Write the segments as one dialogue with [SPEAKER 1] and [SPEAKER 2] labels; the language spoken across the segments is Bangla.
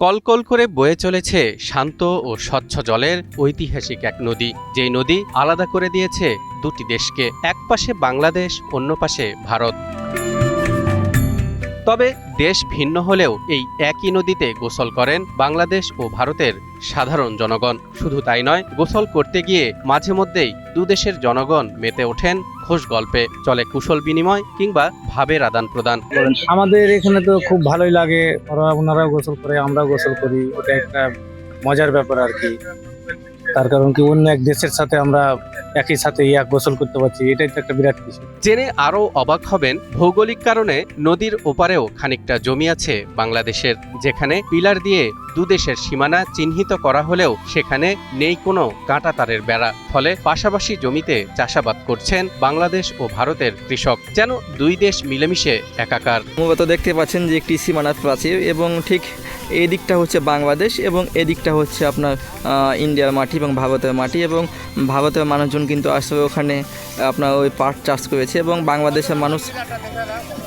[SPEAKER 1] কলকল করে বয়ে চলেছে শান্ত ও স্বচ্ছ জলের ঐতিহাসিক এক নদী, যেই নদী আলাদা করে দিয়েছে দুটি দেশকে। এক পাশে বাংলাদেশ, অন্য পাশে ভারত। তবে দেশ ভিন্ন হলেও এই একই নদীতে গোসল করেন বাংলাদেশ ও ভারতের সাধারণ জনগণ। শুধু তাই নয়, গোসল করতে গিয়ে মাঝে মধ্যেই দুদেশের জনগণ মেতে ওঠেন খোশ গল্পে, চলে কুশল বিনিময় কিংবা ভাবের আদান প্রদান।
[SPEAKER 2] আমাদের এখানে তো খুব ভালোই লাগে, ওনারাও গোসল করে, আমরাও গোসল করি। ওটা একটা মজার ব্যাপার আর কি। তার কারণ কি, অন্য এক দেশের সাথে আমরা একই সাথে গোসল করতে পারছি, এটাই তো একটা বিরাট কিছু।
[SPEAKER 1] জেনে আরও অবাক হবেন, ভৌগোলিক কারণে নদীর ওপারেও খানিকটা জমি আছে বাংলাদেশের, যেখানে পিলার দিয়ে দুদেশের সীমানা চিহ্নিত করা হলেও সেখানে নেই কোনো কাঁটাতারের বেড়া। ফলে পাশাপাশি জমিতে চাষাবাদ করছেন বাংলাদেশ ও ভারতের কৃষক, যেন দুই দেশ মিলেমিশে একাকার।
[SPEAKER 3] মূলত দেখতে পাচ্ছেন যে একটি সীমানা প্রাচীর, এবং ঠিক এই দিকটা হচ্ছে বাংলাদেশ এবং এদিকটা হচ্ছে আপনার ইন্ডিয়ার মাটি এবং ভারতের মাটি। এবং ভারতের মানুষজন কিন্তু আসলে ওখানে আপনার ওই পাট চাষ করেছে, এবং বাংলাদেশের মানুষ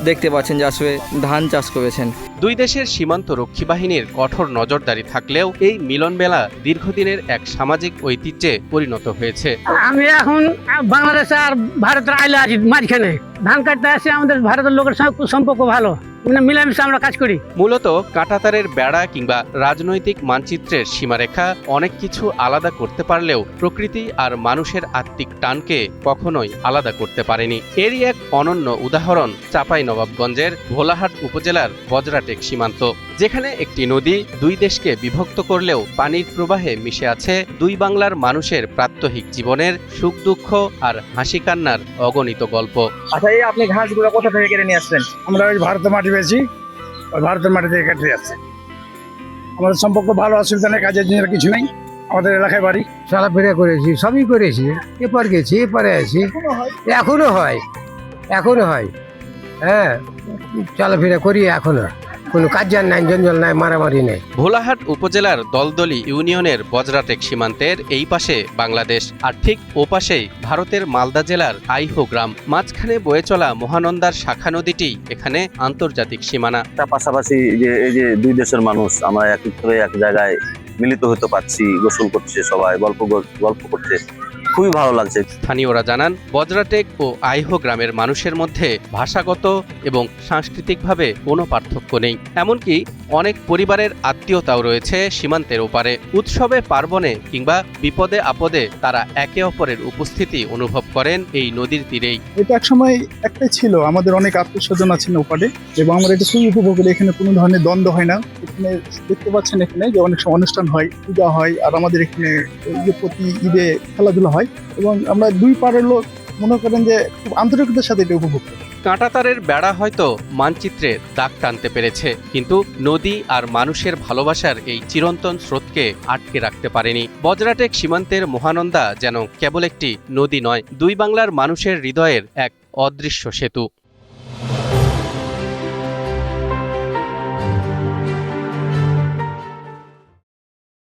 [SPEAKER 3] দেখতে পাচ্ছেন যে আসলে ধান চাষ করেছেন।
[SPEAKER 1] দুই দেশের সীমান্ত রক্ষী বাহিনীর কঠোর নজরদারি থাকলেও এই মিলনমেলা দীর্ঘদিনের এক সামাজিক ঐতিহ্যে পরিণত হয়েছে।
[SPEAKER 4] আমি এখন বাংলাদেশ আর ভারতের আইলে আছি মাঝখানে, ধান কাটতে আসে। আমাদের ভারতের লোকের সঙ্গে সম্পর্ক ভালো, মানে মিলামিশে আমরা কাজ করি।
[SPEAKER 1] মূলত কাঁটাতারের বেড়া কিংবা রাজনৈতিক মানচিত্রের সীমারেখা অনেক কিছু আলাদা করতে পারলেও প্রকৃতি আর মানুষের আত্মিক টানকে কখনোই আলাদা করতে পারেনি। এরই এক অনন্য উদাহরণ চাঁপাইনবাবগঞ্জের ভোলাহাট উপজেলার বজরাটেক সীমান্ত, যেখানে একটি নদী দুই দেশকে বিভক্ত করলেও পানির প্রবাহে মিশে আছে দুই বাংলার মানুষের প্রাত্যহিক জীবনের সুখ দুঃখ আর হাসি কান্নার অগণিত গল্প।
[SPEAKER 2] আচ্ছা, এই আপনি ঘাসগুলো কোথা থেকে কেটে নিয়ে আসছেন? আমরা ওই ভারতের মাটি পেয়েছি, ওই ভারতের মাটি থেকে কেটে আসছে। আমাদের সম্পর্ক ভালো, অসুবিধা নেই, কাজের জিনিস কিছু নেই। আমাদের এলাকায় বাড়ি,
[SPEAKER 5] চলাফেরা করেছি, সবই করেছি। এপার গেছি, এপারে আছি, এখনো হয়। হ্যাঁ, চলাফেরা করি এখনো, কোনো কাজ নাই, জঞ্জল নাই, মারামারি নেই।
[SPEAKER 1] ভোলাহাট উপজেলার দলদলি ইউনিয়নের বজরাটেক সীমান্তের এই পাশে বাংলাদেশ, আর ঠিক ও পাশেই ভারতের মালদা জেলার আইহো গ্রাম। মাঝখানে বয়ে চলা মহানন্দার শাখা নদীটি এখানে আন্তর্জাতিক সীমানা।
[SPEAKER 6] পাশাপাশি এই যে দুই দেশের মানুষ আমরা একত্রে এক জায়গায় মিলিত হতে পারছি, গোসল করছে, সবাই গল্প করছে, খুবই ভালো লাগছে।
[SPEAKER 1] স্থানীয়রা জানান, বজরাটেক ও আইহো গ্রামের মানুষের মধ্যে ভাষাগত এবং সাংস্কৃতিকভাবে কোনো পার্থক্য নেই। এমনকি অনেক পরিবারের আত্মীয়তাও রয়েছে সীমান্তের ওপারে। উৎসবে, পার্বণে কিংবা বিপদে আপদে তারা একে অপরের উপস্থিতি অনুভব করেন এই নদীর তীরেই।
[SPEAKER 7] এটা একসময় একটাই ছিল, আমাদের অনেক আত্মীয় স্বজন আছেন ওপারে, এবং আমরা এটা খুবই উপভোগ করি। এখানে কোনো ধরনের দ্বন্দ্ব হয় না। এখানে দেখতে পাচ্ছেন, এখানে যে অনেক সময় অনুষ্ঠান হয়, পূজা হয়, আর আমাদের এখানে প্রতি ঈদে খেলাধুলা হয়, এবং আমরা দুই পাড়ের লোক মনে করেন যে খুব আন্তরিকতার সাথে এটা উপভোগ করি।
[SPEAKER 1] কাঁটাতারের বেড়া হয়তো মানচিত্রে দাগ টানতে পেরেছে, কিন্তু নদী আর মানুষের ভালোবাসার এই চিরন্তন স্রোতকে আটকে রাখতে পারেনি। বজরাটেক সীমান্তের মহানন্দা যেন কেবল একটি নদী নয়, দুই বাংলার মানুষের হৃদয়ের এক অদৃশ্য সেতু।